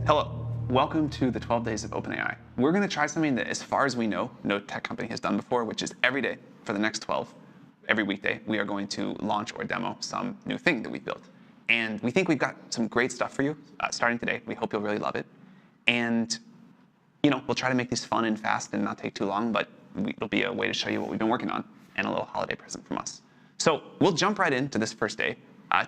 Hello, welcome to the 12 days of OpenAI. We're going to try something that, as far as we know, no tech company has done before, which is every day for the next 12, every weekday, we are going to launch or demo some new thing that we built. And we think we've got some great stuff for you starting today. We hope you'll really love it. And we'll try to make these fun and fast and not take too long, but it'll be a way to show you what we've been working on and a little holiday present from us. So we'll jump right into this first day.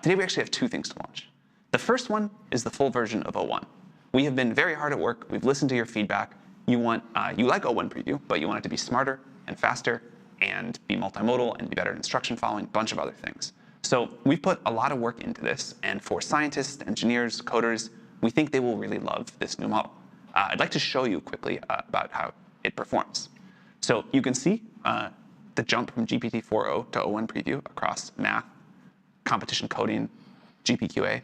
Today we actually have two things to launch. The first one is the full version of O1. We have been very hard at work. We've listened to your feedback. You like O1 preview, but you want it to be smarter and faster and be multimodal and be better at instruction following, a bunch of other things. So we've put a lot of work into this, and for scientists, engineers, coders, we think they will really love this new model. I'd like to show you quickly about how it performs. So you can see the jump from GPT-4o to O1 preview across math, competition coding, GPQA,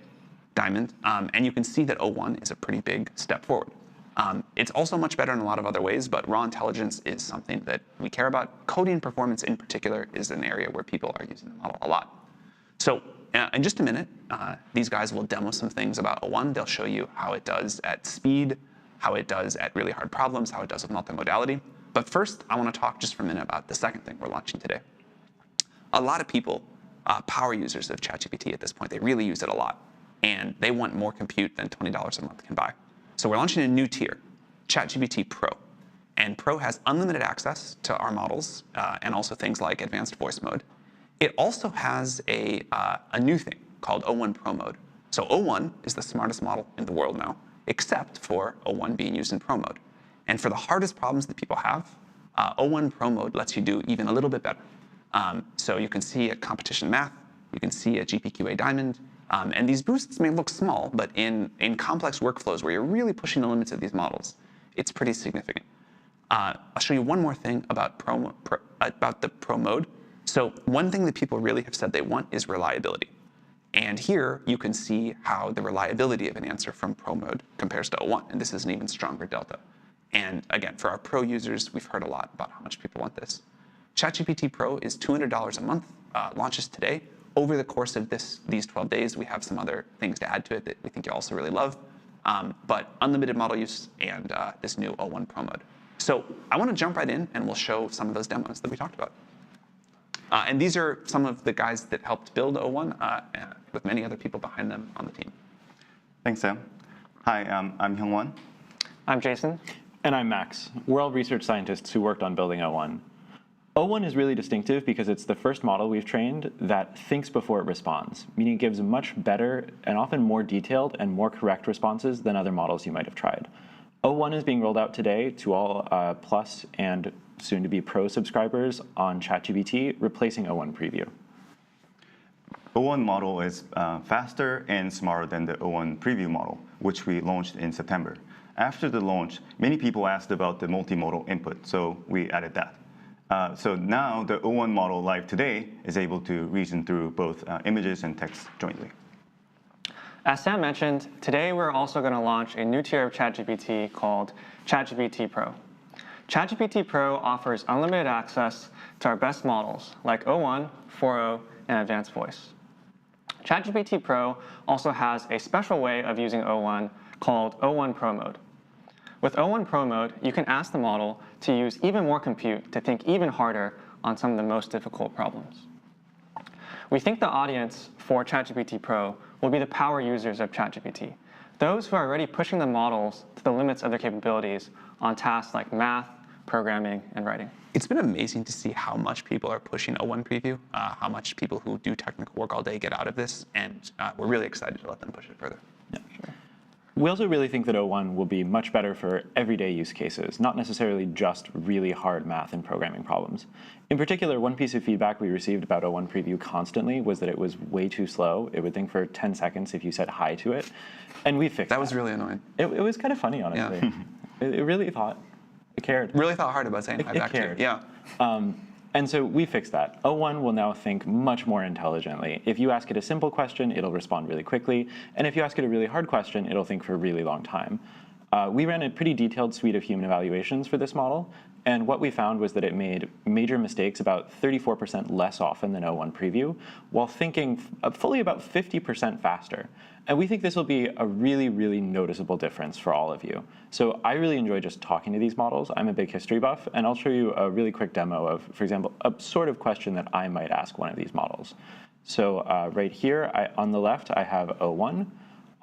Diamond, and you can see that O1 is a pretty big step forward. It's also much better in a lot of other ways, but raw intelligence is something that we care about. Coding performance in particular is an area where people are using the model a lot. So in just a minute, these guys will demo some things about O1. They'll show you how it does at speed, how it does at really hard problems, how it does with multimodality. But first, I want to talk just for a minute about the second thing we're launching today. A lot of people, power users of ChatGPT at this point, they really use it a lot. And they want more compute than $20 a month can buy. So we're launching a new tier, ChatGPT Pro. And Pro has unlimited access to our models and also things like advanced voice mode. It also has a new thing called O1 Pro mode. So O1 is the smartest model in the world now, except for O1 being used in Pro mode. And for the hardest problems that people have, O1 Pro mode lets you do even a little bit better. So you can see a competition math, you can see a GPQA Diamond, and these boosts may look small, but in complex workflows where you're really pushing the limits of these models, it's pretty significant. I'll show you one more thing about the Pro mode. So one thing that people really have said they want is reliability. And here you can see how the reliability of an answer from Pro mode compares to O1, and this is an even stronger delta. And again, for our Pro users, we've heard a lot about how much people want this. ChatGPT Pro is $200 a month, launches today. Over the course of these 12 days, we have some other things to add to it that we think you'll also really love, but unlimited model use and this new O1 Pro mode. So I want to jump right in, and we'll show some of those demos that we talked about. And these are some of the guys that helped build O1 with many other people behind them on the team. Thanks, Sam. Hi, I'm Hyungwon. I'm Jason. And I'm Max. We're all research scientists who worked on building O1. O1 is really distinctive because it's the first model we've trained that thinks before it responds, meaning it gives much better and often more detailed and more correct responses than other models you might have tried. O1 is being rolled out today to all Plus and soon-to-be Pro subscribers on ChatGPT, replacing O1 Preview. O1 model is faster and smarter than the O1 Preview model, which we launched in September. After the launch, many people asked about the multimodal input, so we added that. So now the O1 model live today is able to reason through both images and text jointly. As Sam mentioned, today we're also going to launch a new tier of ChatGPT called ChatGPT Pro. ChatGPT Pro offers unlimited access to our best models like O1, 4o, and advanced voice. ChatGPT Pro also has a special way of using O1 called O1 Pro mode. With O1 Pro mode, you can ask the model to use even more compute to think even harder on some of the most difficult problems. We think the audience for ChatGPT Pro will be the power users of ChatGPT, those who are already pushing the models to the limits of their capabilities on tasks like math, programming, and writing. It's been amazing to see how much people are pushing O1 preview, how much people who do technical work all day get out of this, and we're really excited to let them push it further. Yeah, sure. We also really think that O1 will be much better for everyday use cases, not necessarily just really hard math and programming problems. In particular, one piece of feedback we received about O1 Preview constantly was that it was way too slow. It would think for 10 seconds if you said hi to it, and we fixed that. That was really annoying. It was kind of funny, honestly. Yeah. It really thought, it cared. Really thought hard about saying hi back to you. Yeah. And so we fixed that. O1 will now think much more intelligently. If you ask it a simple question, it'll respond really quickly. And if you ask it a really hard question, it'll think for a really long time. We ran a pretty detailed suite of human evaluations for this model, and what we found was that it made major mistakes about 34% less often than O1 preview, while thinking fully about 50% faster. And we think this will be a really, really noticeable difference for all of you. So I really enjoy just talking to these models. I'm a big history buff, and I'll show you a really quick demo of, for example, a sort of question that I might ask one of these models. So right here, on the left, I have O1.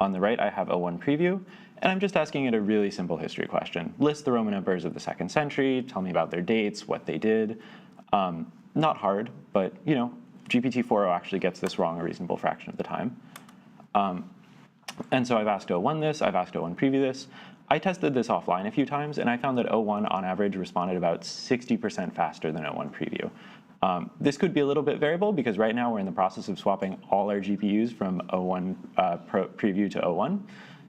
On the right, I have O1 preview. And I'm just asking it a really simple history question. List the Roman emperors of the 2nd century, tell me about their dates, what they did. Not hard, but GPT-4o actually gets this wrong a reasonable fraction of the time. And so I've asked O1 this, I've asked O1 preview this. I tested this offline a few times, and I found that O1 on average responded about 60% faster than O1 preview. This could be a little bit variable because right now we're in the process of swapping all our GPUs from O1 preview to O1.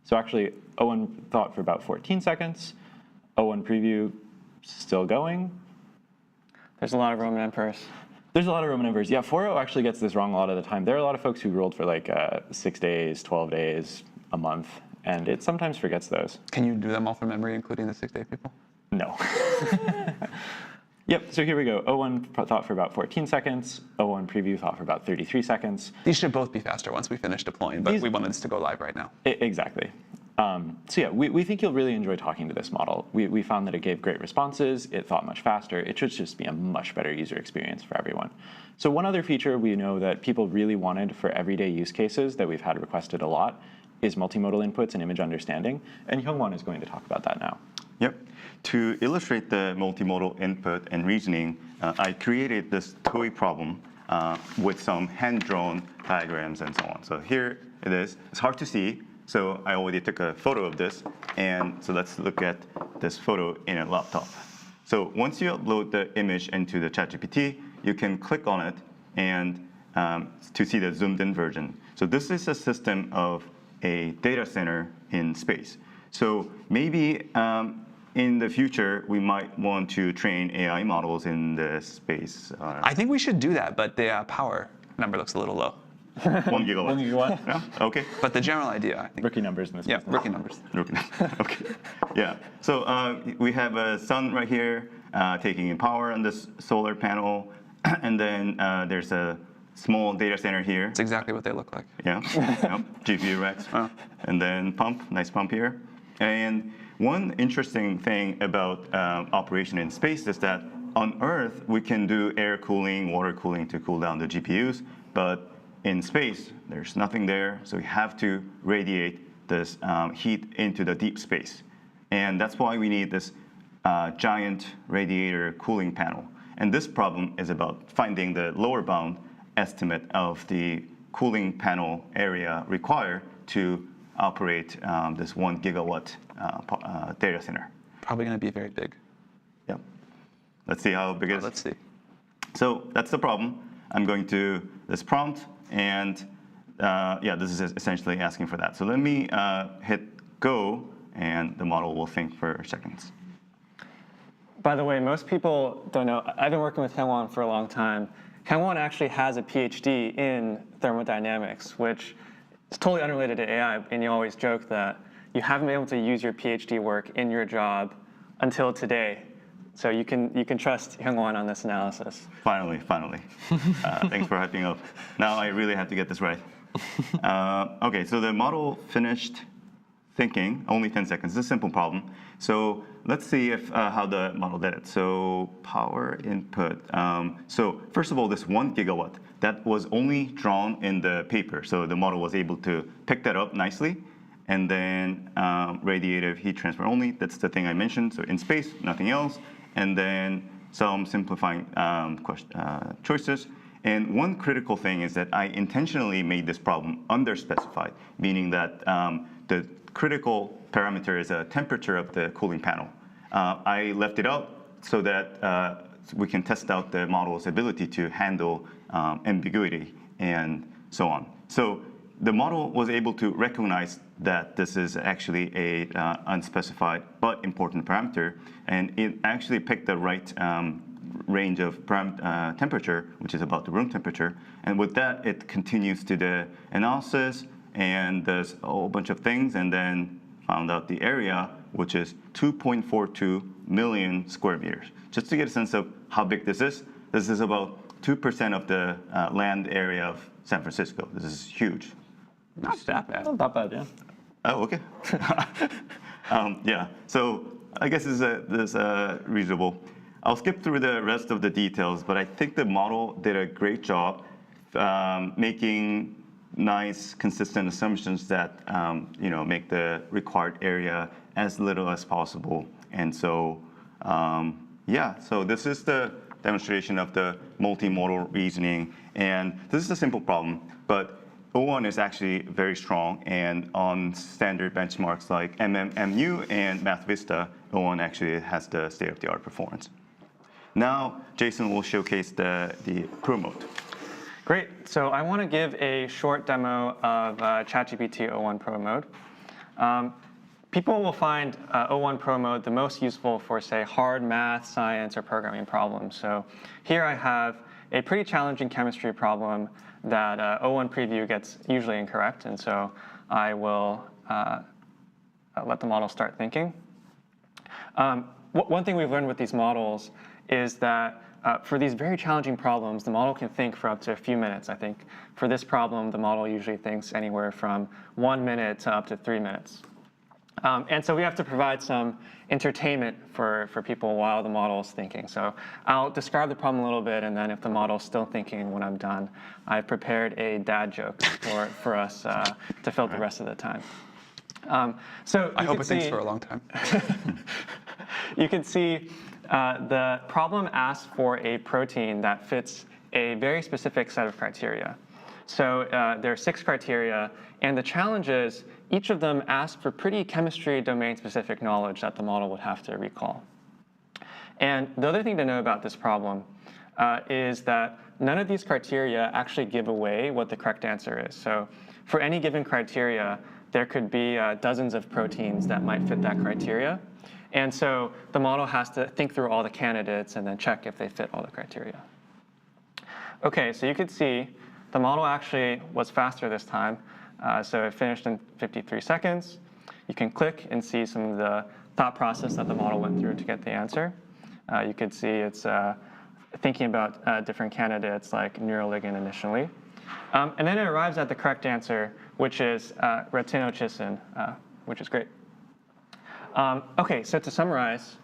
So actually, O1 thought for about 14 seconds. O1 preview still going. There's a lot of Roman emperors. There's a lot of Roman emperors. Yeah, 4o actually gets this wrong a lot of the time. There are a lot of folks who ruled for like 6 days, 12 days, a month, and it sometimes forgets those. Can you do them all from memory, including the 6-day people? No. Yep, so here we go. O1 thought for about 14 seconds. O1 preview thought for about 33 seconds. These should both be faster once we finish deploying, but we wanted this to go live right now. Exactly. So yeah, we think you'll really enjoy talking to this model. We found that it gave great responses. It thought much faster. It should just be a much better user experience for everyone. So one other feature we know that people really wanted for everyday use cases that we've had requested a lot is multimodal inputs and image understanding. And Hyungwon is going to talk about that now. Yep. To illustrate the multimodal input and reasoning, I created this toy problem with some hand-drawn diagrams and so on. So here it is. It's hard to see, so I already took a photo of this. And so let's look at this photo in a laptop. So once you upload the image into the ChatGPT, you can click on it and to see the zoomed-in version. So this is a system of a data center in space. So maybe in the future, we might want to train AI models in the space. I think we should do that, but the power number looks a little low. 1 gigawatt. 1 gigawatt? Yeah, okay. But the general idea, I think. Rookie numbers in this Yeah, business. rookie numbers. Okay. Yeah. So we have a sun right here taking in power on this solar panel, and then there's a small data center here. It's exactly what they look like. Yeah. Yep. GPU racks, and then nice pump here. And one interesting thing about operation in space is that on Earth, we can do air cooling, water cooling to cool down the GPUs, but in space, there's nothing there, so we have to radiate this heat into the deep space. And that's why we need this giant radiator cooling panel. And this problem is about finding the lower bound estimate of the cooling panel area required to operate this 1 gigawatt data center. Probably going to be very big. Yep. Let's see how big it is. Let's see. So that's the problem. I'm going to this prompt, and yeah, this is essentially asking for that. So let me hit go, and the model will think for seconds. By the way, most people don't know, I've been working with Hyungwon for a long time. Hyungwon actually has a PhD in thermodynamics, which is totally unrelated to AI, and you always joke that you haven't been able to use your PhD work in your job until today. So you can trust Hyungwon on this analysis. Finally. Thanks for hyping up. Now I really have to get this right. Okay, so the model finished thinking, only 10 seconds. It's a simple problem. So let's see if how the model did it. So power input. So first of all, this 1 gigawatt, that was only drawn in the paper. So the model was able to pick that up nicely. And then radiative heat transfer only, that's the thing I mentioned. So in space, nothing else. And then some simplifying choices. And one critical thing is that I intentionally made this problem underspecified, meaning that the critical parameter is a temperature of the cooling panel. I left it out so that we can test out the model's ability to handle ambiguity and so on. So the model was able to recognize that this is actually a unspecified but important parameter, and it actually picked the right range of temperature, which is about the room temperature. And with that, it continues to the analysis and does a whole bunch of things, and then found out the area which is 2.42 million square meters. Just to get a sense of how big this is about 2% of the land area of San Francisco. This is huge. Not that bad. Not that bad, yeah. Oh, okay. Yeah, so I guess this is reasonable. I'll skip through the rest of the details, but I think the model did a great job making nice, consistent assumptions that make the required area as little as possible. And so, so this is the demonstration of the multimodal reasoning. And this is a simple problem, but O1 is actually very strong, and on standard benchmarks like MMMU and MathVista, O1 actually has the state-of-the-art performance. Now, Jason will showcase the Pro mode. Great. So I want to give a short demo of ChatGPT O1 Pro mode. People will find O1 Pro mode the most useful for, say, hard math, science, or programming problems. So here I have a pretty challenging chemistry problem that O1 preview gets usually incorrect. And so I will let the model start thinking. One thing we've learned with these models is that for these very challenging problems, the model can think for up to a few minutes. I think for this problem, the model usually thinks anywhere from 1 minute to up to 3 minutes. And so we have to provide some entertainment for people while the model is thinking. So I'll describe the problem a little bit, and then if the model is still thinking when I'm done, I've prepared a dad joke for us to fill the rest of the time. So I hope it thinks for a long time. You can see the problem asks for a protein that fits a very specific set of criteria. So there are 6 criteria, and the challenge is each of them asks for pretty chemistry domain-specific knowledge that the model would have to recall. And the other thing to know about this problem is that none of these criteria actually give away what the correct answer is. So for any given criteria, there could be dozens of proteins that might fit that criteria. And so the model has to think through all the candidates and then check if they fit all the criteria. OK, so you could see the model actually was faster this time. So it finished in 53 seconds. You can click and see some of the thought process that the model went through to get the answer. You could see it's thinking about different candidates like neuroligin initially. And then it arrives at the correct answer, which is retinochisin, which is great. OK, so to summarize,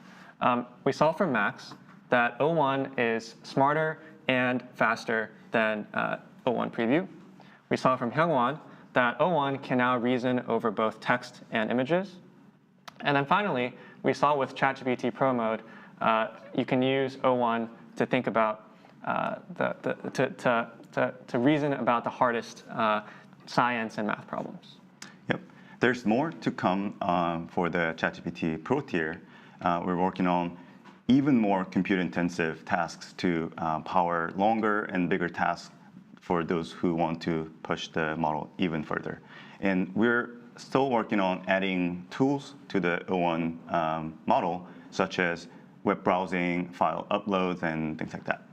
we saw from Max that O1 is smarter and faster than O1 preview. We saw from Hyungwon that O1 can now reason over both text and images. And then finally, we saw with ChatGPT Pro mode, you can use O1 to think about to reason about the hardest science and math problems. Yep. There's more to come for the ChatGPT Pro tier. We're working on even more compute-intensive tasks to power longer and bigger tasks for those who want to push the model even further. And we're still working on adding tools to the O1 model, such as web browsing, file uploads, and things like that.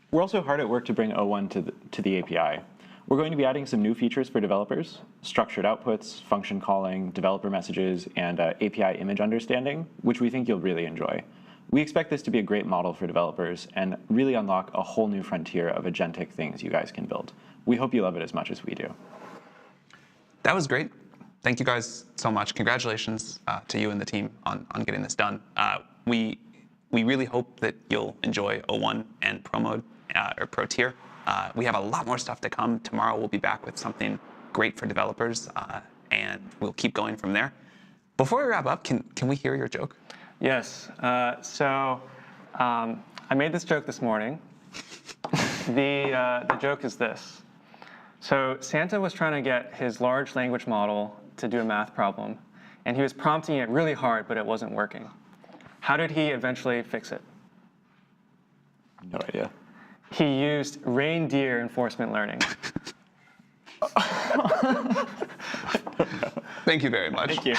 We're also hard at work to bring O1 to the API. We're going to be adding some new features for developers: structured outputs, function calling, developer messages, and API image understanding, which we think you'll really enjoy. We expect this to be a great model for developers and really unlock a whole new frontier of agentic things you guys can build. We hope you love it as much as we do. That was great. Thank you guys so much. Congratulations to you and the team on getting this done. We really hope that you'll enjoy O1 and Pro mode or Pro tier. We have a lot more stuff to come. Tomorrow we'll be back with something great for developers, and we'll keep going from there. Before we wrap up, can we hear your joke? Yes. So I made this joke this morning. The joke is this. So Santa was trying to get his large language model to do a math problem, and he was prompting it really hard, but it wasn't working. How did he eventually fix it? No idea. He used reindeer enforcement learning. Thank you very much. Thank you.